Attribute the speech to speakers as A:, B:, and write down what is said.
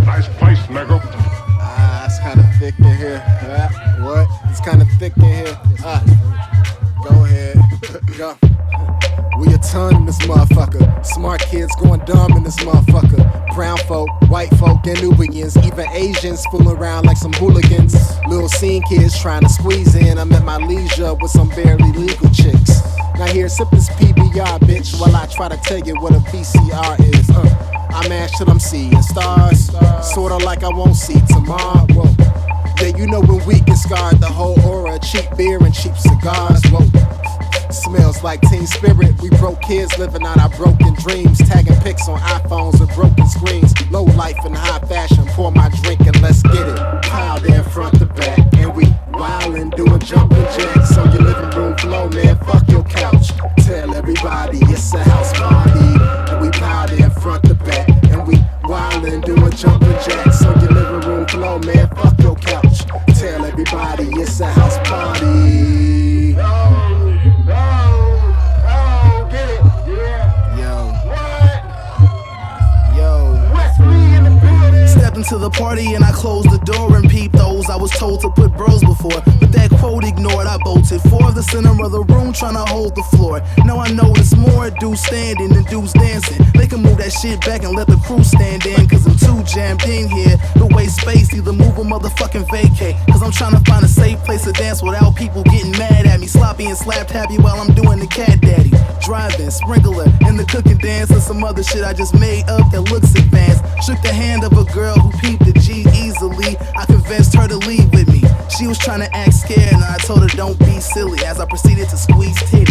A: Nice place, nigga.
B: It's kinda thick in here. What? It's kinda thick in here. Go ahead. Go. We a ton in this motherfucker. Smart kids going dumb in this motherfucker. Brown folk, white folk, and Nubians, even Asians fooling around like some hooligans. Little scene kids trying to squeeze in. I'm at my leisure with some barely legal chicks. Now here, sip this PBR, bitch, while I try to tell you what a VCR is. I mash till I'm seeing stars, sorta like I won't see tomorrow. Yeah, you know when we get scarred, the whole aura of cheap beer and cheap cigars. Smells like Teen Spirit. We broke kids living out our broken dreams, tagging pics on iPhones with broken screens. Low life and high fashion. Pour my drink and let's get it. Piled in front to back, and we wildin', doing jumping jacks on your living room floor, man. Fuck your couch. Tell everybody it's a house party, and we piled in front to back, and we wildin', doing jumping jacks on your living room floor, man. Fuck your couch. Tell everybody it's a house party.
C: To the party and I closed the door and peeped those I was told to put bros before, but that quote ignored. I bolted for the center of the room trying to hold the floor. Now I notice more dudes standing than dudes dancing. They can move that shit back and let the crew stand in, cause I'm too jammed in here to waste space. Either move or motherfucking vacate, cause I'm trying to find a safe place to dance without people getting mad at me. Sloppy and slapped happy while I'm doing the cat daddy. Driving, sprinkler, and the cooking dance and some other shit I just made up that looks advanced. Shook the hand of a girl who peeped the G easily. I convinced her to leave with me. She was trying to act scared and I told her don't be silly as I proceeded to squeeze titties.